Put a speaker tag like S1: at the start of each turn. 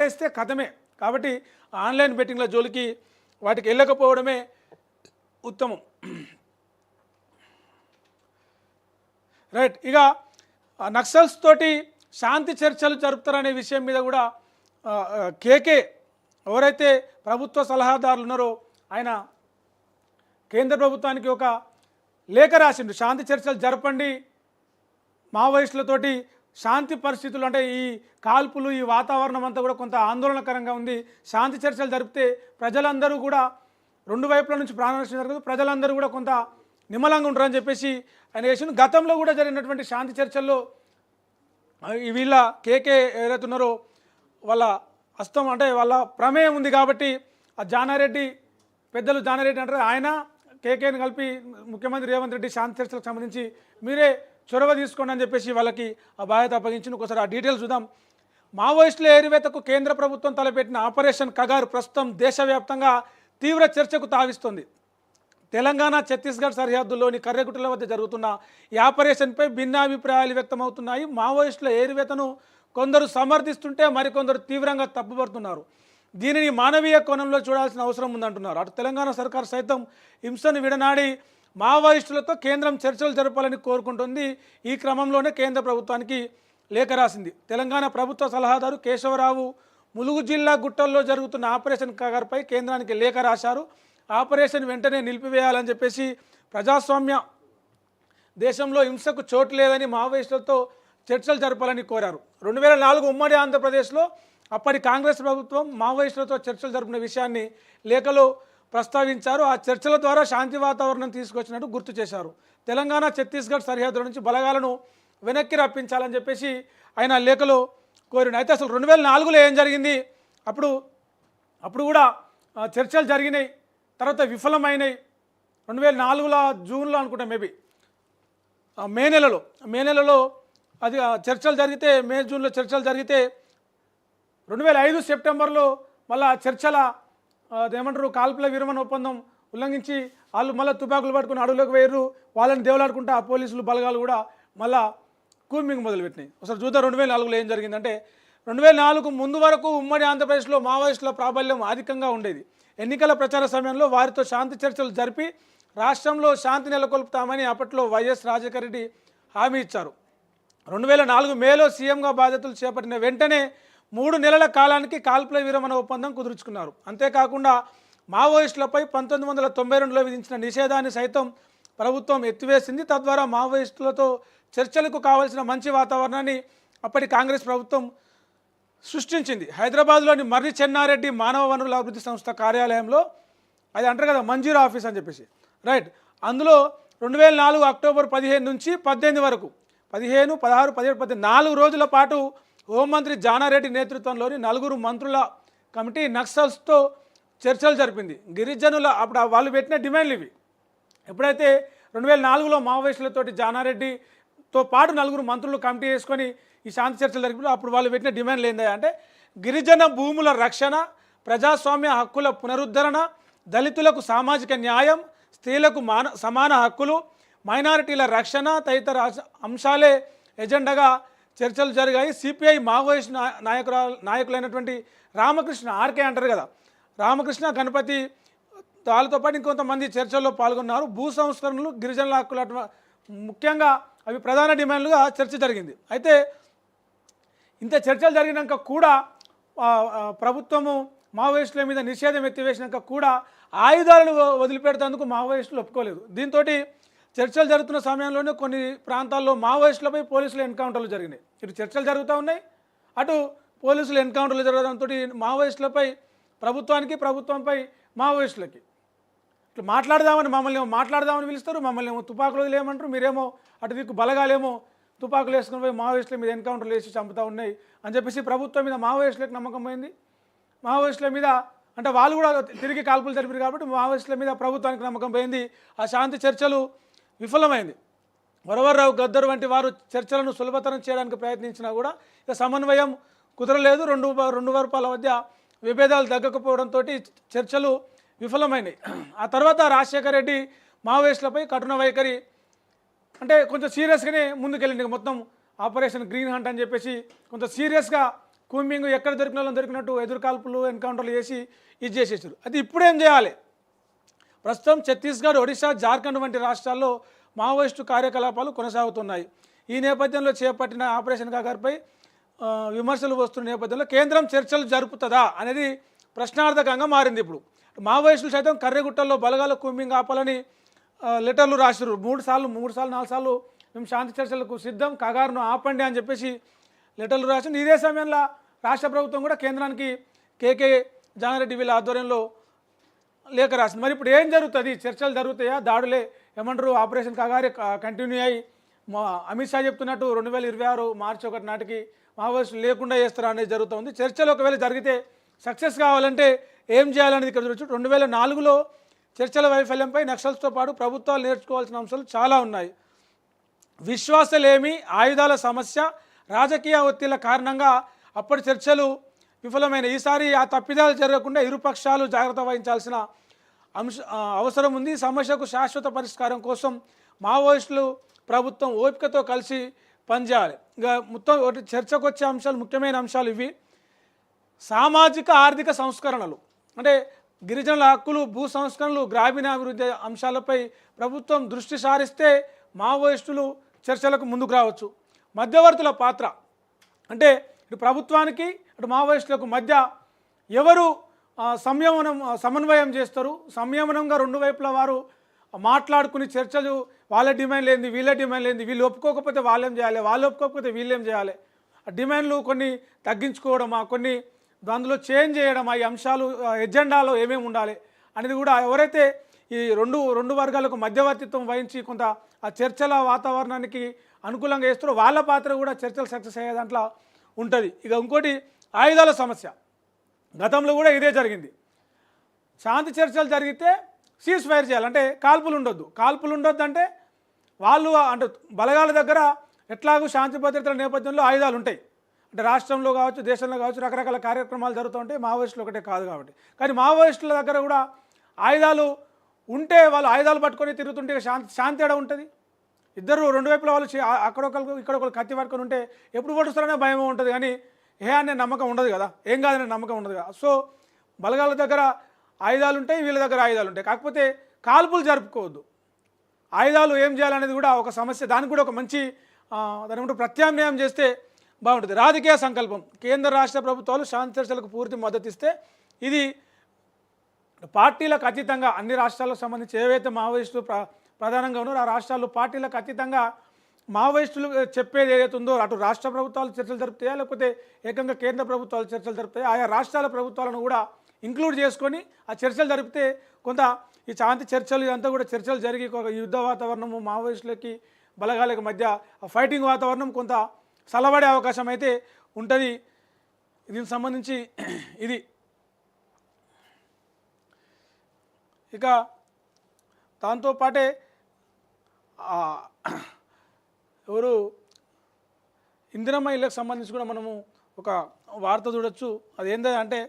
S1: వేస్తే కథమే. కాబట్టి ఆన్లైన్ బెట్టింగ్ల జోలికి వాటికి వెళ్ళకపోవడమే ఉత్తమం. రైట్. ఇక నక్సల్స్ తోటి శాంతి చర్చలు జరుపుతారనే విషయం మీద కూడా కేకే ఎవరైతే ప్రభుత్వ సలహాదారులు ఉన్నారో ఆయన కేంద్ర ప్రభుత్వానికి ఒక లేఖ రాసిండు. శాంతి చర్చలు జరపండి, మావోయిస్టులతోటి శాంతి పరిస్థితులు అంటే ఈ కాల్పులు ఈ వాతావరణం అంతా కూడా కొంత ఆందోళనకరంగా ఉంది. శాంతి చర్చలు జరిపితే ప్రజలందరూ కూడా రెండు వైపుల నుంచి ప్రాణనష్టం జరగదు, ప్రజలందరూ కూడా కొంత నిమ్మలంగా ఉంటారని చెప్పేసి ఆయన చేసిన. గతంలో కూడా జరిగినటువంటి శాంతి చర్చల్లో వీళ్ళ కేకే ఎవరైతే ఉన్నారో వాళ్ళ హస్తం అంటే వాళ్ళ ప్రమేయం ఉంది కాబట్టి ఆ జానారెడ్డి పెద్దలు జానారెడ్డి అంటారు ఆయన కేకేని కలిపి ముఖ్యమంత్రి రేవంత్ రెడ్డి శాంతి చర్చలకు సంబంధించి మీరే చొరవ తీసుకోండి అని చెప్పేసి వాళ్ళకి ఆ బాధ్యత అప్పగించింది. ఒకసారి ఆ డీటెయిల్స్ చూద్దాం. మావోయిస్టుల ఏరివేతకు కేంద్ర ప్రభుత్వం తలపెట్టిన ఆపరేషన్ కగారు ప్రస్తుతం దేశవ్యాప్తంగా తీవ్ర చర్చకు తావిస్తుంది. తెలంగాణ ఛత్తీస్గఢ్ సరిహద్దుల్లోని కర్రెగుట్టల వద్ద జరుగుతున్న ఈ ఆపరేషన్పై భిన్నాభిప్రాయాలు వ్యక్తమవుతున్నాయి. మావోయిస్టుల ఏరివేతను కొందరు సమర్థిస్తుంటే మరికొందరు తీవ్రంగా తప్పుపడుతున్నారు. దీనిని మానవీయ కోణంలో చూడాల్సిన అవసరం ఉందంటున్నారు. అటు తెలంగాణ సర్కార్ సైతం హింసను విడనాడి మావోయిస్టులతో కేంద్రం చర్చలు జరపాలని కోరుకుంటుంది. ఈ క్రమంలోనే కేంద్ర ప్రభుత్వానికి లేఖ రాసింది. తెలంగాణ ప్రభుత్వ సలహాదారు కేశవరావు ములుగు జిల్లా గుట్టల్లో జరుగుతున్న ఆపరేషన్ కగారుపై కేంద్రానికి లేఖ రాశారు. ఆపరేషన్ వెంటనే నిలిపివేయాలని చెప్పేసి ప్రజాస్వామ్య దేశంలో హింసకు చోటు లేదని మావోయిస్టులతో చర్చలు జరపాలని కోరారు. 2004 ఉమ్మడి ఆంధ్రప్రదేశ్లో అప్పటి కాంగ్రెస్ ప్రభుత్వం మావోయిస్టులతో చర్చలు జరిపిన విషయాన్ని లేఖలో ప్రస్తావించారు. ఆ చర్చల ద్వారా శాంతి వాతావరణం తీసుకొచ్చినట్టు గుర్తు చేశారు. తెలంగాణ ఛత్తీస్గఢ్ సరిహద్దుల నుంచి బలగాలను వెనక్కి రప్పించాలని చెప్పేసి ఆయన లేఖలో కోరిన. అయితే అసలు 2004లో ఏం జరిగింది? అప్పుడు కూడా చర్చలు జరిగినాయి, తర్వాత విఫలమైనాయి. 2004 జూన్లో అనుకుంటా, మేబీ మే నెలలో అది చర్చలు జరిగితే, మే జూన్లో చర్చలు జరిగితే 2005 సెప్టెంబర్లో మళ్ళా చర్చల ఏమంటారు కాల్పుల విరమణ ఒప్పందం ఉల్లంఘించి వాళ్ళు మళ్ళీ తుపాకులు పట్టుకుని అడవులోకి వేయరు, వాళ్ళని దేవులాడుకుంటా ఆ పోలీసులు బలగాలు కూడా మళ్ళా కూంబింగ్ మొదలుపెట్టినాయి. ఒకసారి చూద్దాం 2004లో ఏం జరిగిందంటే, 2004 ముందు వరకు ఉమ్మడి ఆంధ్రప్రదేశ్లో మావోయిస్టుల ప్రాబల్యం అధికంగా ఉండేది. ఎన్నికల ప్రచార సమయంలో వారితో శాంతి చర్చలు జరిపి రాష్ట్రంలో శాంతి నెలకొల్పుతామని అప్పట్లో వైఎస్ రాజశేఖర రెడ్డి హామీ ఇచ్చారు. 2004 మేలో సీఎంగా బాధ్యతలు చేపట్టిన వెంటనే 3 నెలల కాలానికి కాల్పుల విరమణ ఒప్పందం కుదుర్చుకున్నారు. అంతేకాకుండా మావోయిస్టులపై 1992లో విధించిన నిషేధాన్ని సైతం ప్రభుత్వం ఎత్తివేసింది. తద్వారా మావోయిస్టులతో చర్చలకు కావాల్సిన మంచి వాతావరణాన్ని అప్పటి కాంగ్రెస్ ప్రభుత్వం సృష్టించింది. హైదరాబాద్లోని మర్రి చెన్నారెడ్డి మానవ వనరుల అభివృద్ధి సంస్థ కార్యాలయంలో, అది అంటారు కదా మంజూరు ఆఫీస్ అని చెప్పేసి, రైట్, అందులో 2004 అక్టోబర్ 15 నుంచి 18 వరకు 15, 16, 17, 18 4 రోజుల పాటు హోంమంత్రి జానారెడ్డి నేతృత్వంలోని 4 మంత్రుల కమిటీ నక్సల్స్తో చర్చలు జరిపింది. గిరిజనుల అప్పుడు వాళ్ళు పెట్టిన డిమాండ్లు ఇవి. ఎప్పుడైతే 2004లో మావోయిస్టులతోటి జానారెడ్డితో పాటు 4 మంత్రులు కమిటీ వేసుకొని ఈ శాంతి చర్చలు జరిపినప్పుడు అప్పుడు వాళ్ళు పెట్టిన డిమాండ్లు ఏందా అంటే, గిరిజన భూముల రక్షణ, ప్రజాస్వామ్య హక్కుల పునరుద్ధరణ, దళితులకు సామాజిక న్యాయం, స్త్రీలకు సమాన హక్కులు, మైనారిటీల రక్షణ తదితర అంశాలే ఎజెండాగా చర్చలు జరిగాయి. సిపిఐ మావోయిస్ట్ నాయకులైనటువంటి రామకృష్ణ, ఆర్కే అంటారు కదా, రామకృష్ణ, గణపతి వాళ్ళతో పాటు ఇంకొంతమంది చర్చల్లో పాల్గొన్నారు. భూ సంస్కరణలు, గిరిజనుల హక్కులు ముఖ్యంగా అవి ప్రధాన డిమాండ్లుగా చర్చ జరిగింది. అయితే ఇంత చర్చలు జరిగినాక కూడా ప్రభుత్వము మావోయిస్టుల మీద నిషేధం ఎత్తివేసినాక కూడా ఆయుధాలను వదిలిపెడతాందుకు మావోయిస్టులు ఒప్పుకోలేదు. దీంతో చర్చలు జరుగుతున్న సమయంలోనే కొన్ని ప్రాంతాల్లో మావోయిస్టులపై పోలీసులు ఎన్కౌంటర్లు జరిగినాయి. ఇటు చర్చలు జరుగుతూ ఉన్నాయి, అటు పోలీసులు ఎన్కౌంటర్లు జరగడంతో మావోయిస్టులపై ప్రభుత్వంపై మావోయిస్టులకి ఇట్లా మాట్లాడదామని పిలుస్తారు, మమ్మల్ని ఏమో తుపాకులు వదిలేయమంటారు, మీరేమో అటు దిక్కు బలగాలేమో తుపాకులు వేసుకుని పోయి మావోయిస్టుల మీద ఎన్కౌంటర్లు వేసి చంపుతూ ఉన్నాయి అని చెప్పేసి ప్రభుత్వం మీద మావోయిస్టులకు నమ్మకం పోయింది. మావోయిస్టుల మీద అంటే వాళ్ళు కూడా తిరిగి కాల్పులు జరిపారు కాబట్టి మావోయిస్టుల మీద ప్రభుత్వానికి నమ్మకం పోయింది. ఆ శాంతి చర్చలు విఫలమైంది. వరవర్రావు, గద్దర్ వంటి వారు చర్చలను సులభతరం చేయడానికి ప్రయత్నించినా కూడా ఇక సమన్వయం కుదరలేదు. రెండు వర్గాల మధ్య విభేదాలు తగ్గకపోవడంతో చర్చలు విఫలమైనాయి. ఆ తర్వాత రాజశేఖర రెడ్డి మావోయిస్టులపై కఠిన వైఖరి అంటే కొంచెం సీరియస్గానే ముందుకెళ్ళింది. మొత్తం ఆపరేషన్ గ్రీన్ హంట్ అని చెప్పేసి కొంత సీరియస్గా కూంబింగ్ ఎక్కడ దొరికిన వాళ్ళని దొరికినట్టు ఎదురుకాల్పులు ఎన్కౌంటర్లు చేసి ఇది చేసేసారు. అది ఇప్పుడేం చేయాలి? ప్రస్తుతం ఛత్తీస్గఢ్, ఒడిశా, జార్ఖండ్ వంటి రాష్ట్రాల్లో మావోయిస్టు కార్యకలాపాలు కొనసాగుతున్నాయి. ఈ నేపథ్యంలో చేపట్టిన ఆపరేషన్ కాకర్పై విమర్శలు వస్తున్న నేపథ్యంలో కేంద్రం చర్చలు జరుపుతుందా అనేది ప్రశ్నార్థకంగా మారింది. ఇప్పుడు మావోయిస్టులు సైతం కర్రెగుట్టల్లో బలగాల కూంబింగ్ ఆపాలని లెటర్లు రాసిరు. 3 సార్లు 4 సార్లు మేము శాంతి చర్చలకు సిద్ధం, కగారును ఆపండి అని చెప్పేసి లెటర్లు రాసింది. ఇదే సమయంలో రాష్ట్ర ప్రభుత్వం కూడా కేంద్రానికి కేకే జానారెడ్డి వీళ్ళ ఆధ్వర్యంలో లేఖ రాసింది. మరి ఇప్పుడు ఏం జరుగుతుంది? చర్చలు జరుగుతాయా? దాడులే ఏమంటారు? ఆపరేషన్ కగారి కంటిన్యూ అయ్యి అమిత్ షా చెప్తున్నట్టు 2026 మార్చి 1 నాటికి మావోయిస్టులు లేకుండా చేస్తారా అనేది జరుగుతుంది. చర్చలు ఒకవేళ జరిగితే సక్సెస్ కావాలంటే ఏం చేయాలనేది ఇక్కడ చూడొచ్చు. 2004లో చర్చల వైఫల్యంపై నక్సల్స్తో పాటు ప్రభుత్వాలు నేర్చుకోవాల్సిన అంశాలు చాలా ఉన్నాయి. విశ్వాసలేమి, ఆయుధాల సమస్య, రాజకీయ ఒత్తిళ్ల కారణంగా అప్పటి చర్చలు విఫలమైన. ఈసారి ఆ తప్పిదాలు జరగకుండా ఇరుపక్షాలు జాగ్రత్త వహించాల్సిన అవసరం ఉంది. సమస్యకు శాశ్వత పరిష్కారం కోసం మావోయిస్టులు ప్రభుత్వం ఓపికతో కలిసి పనిచేయాలి. ఇంకా మొత్తం చర్చకు వచ్చే అంశాలు, ముఖ్యమైన అంశాలు ఇవి. సామాజిక ఆర్థిక సంస్కరణలు అంటే గిరిజనుల హక్కులు, భూ సంస్కరణలు, గ్రామీణాభివృద్ధి అంశాలపై ప్రభుత్వం దృష్టి సారిస్తే మావోయిస్టులు చర్చలకు ముందుకు రావచ్చు. మధ్యవర్తుల పాత్ర అంటే ఇటు ప్రభుత్వానికి అటు మావోయిస్టులకు మధ్య ఎవరు సమన్వయం చేస్తారు? సంయమనంగా రెండు వైపుల వారు మాట్లాడుకుని చర్చలు, వాళ్ళ డిమాండ్ లేనిది వీళ్ళ డిమాండ్ లేనిది, వీళ్ళు ఒప్పుకోకపోతే వాళ్ళేం చేయాలి, వాళ్ళు ఒప్పుకోకపోతే వీళ్ళేం చేయాలి, ఆ డిమాండ్లు కొన్ని తగ్గించుకోవడమా, కొన్ని అందులో చేంజ్ చేయడమా, ఈ అంశాలు ఎజెండాలో ఏమేమి ఉండాలి అనేది కూడా ఎవరైతే ఈ రెండు వర్గాలకు మధ్యవర్తిత్వం వహించి కొంత ఆ చర్చల వాతావరణానికి అనుకూలంగా చేస్తారో వాళ్ళ పాత్ర కూడా చర్చలు సక్సెస్ అయ్యే దాంట్లో ఉంటుంది. ఇక ఇంకోటి ఆయుధాల సమస్య. గతంలో కూడా ఇదే జరిగింది. శాంతి చర్చలు జరిగితే సీజ్ ఫైర్ చేయాలి, అంటే కాల్పులు ఉండొద్దు అంటే వాళ్ళు అంటే బలగాల దగ్గర ఎట్లాగూ శాంతి భద్రతల నేపథ్యంలో ఆయుధాలు ఉంటాయి. అంటే రాష్ట్రంలో కావచ్చు, దేశంలో కావచ్చు, రకరకాల కార్యక్రమాలు జరుగుతూ ఉంటాయి. మావోయిస్టులు ఒకటే కాదు కాబట్టి. కానీ మావోయిస్టుల దగ్గర కూడా ఆయుధాలు ఉంటే వాళ్ళు ఆయుధాలు పట్టుకొని తిరుగుతుంటే శాంతి ఎడ ఉంటుంది? ఇద్దరు రెండు వైపుల వాళ్ళు అక్కడొకరు ఇక్కడొకరు కత్తి పట్టుకొని ఉంటే ఎప్పుడు పట్టుస్తారనే భయం ఉంటుంది, కానీ అనే నమ్మకం ఉండదు కదా, ఏం కాదనే నమ్మకం ఉండదు కదా. సో బలగాల దగ్గర ఆయుధాలు ఉంటాయి, వీళ్ళ దగ్గర ఆయుధాలు ఉంటాయి. కాకపోతే కాల్పులు జరుపుకోవద్దు. ఆయుధాలు ఏం చేయాలనేది కూడా ఒక సమస్య. దానికి కూడా ఒక మంచి దాని ప్రత్యామ్నాయం చేస్తే బాగుంటుంది. రాజకీయ సంకల్పం. కేంద్ర రాష్ట్ర ప్రభుత్వాలు శాంతి చర్చలకు పూర్తి మద్దతు ఇస్తే ఇది పార్టీలకు అతీతంగా అన్ని రాష్ట్రాలకు సంబంధించి ఏవైతే మావోయిస్టులు ప్రధానంగా ఉన్నారో ఆ రాష్ట్రాల్లో పార్టీలకు అతీతంగా మావోయిస్టులు చెప్పేది ఏదైతే ఉందో అటు రాష్ట్ర ప్రభుత్వాలు చర్చలు జరుపుతాయా లేకపోతే ఏకంగా కేంద్ర ప్రభుత్వాలు చర్చలు జరుపుతాయా, ఆయా రాష్ట్రాల ప్రభుత్వాలను కూడా ఇంక్లూడ్ చేసుకొని ఆ చర్చలు జరిపితే కొంత ఈ శాంతి చర్చలు ఇదంతా కూడా చర్చలు జరిగి ఒక యుద్ధ వాతావరణము మావోయిస్టులకి బలగాలకి మధ్య ఫైటింగ్ వాతావరణం కొంత చల్లబడే అవకాశం అయితే ఉంటుంది. దీనికి సంబంధించి ఇది. ఇక దాంతోపాటే ఎవరు ఇందిరమ్మ ఇళ్ళకి సంబంధించి కూడా మనము ఒక వార్త చూడొచ్చు. అది ఏంటంటే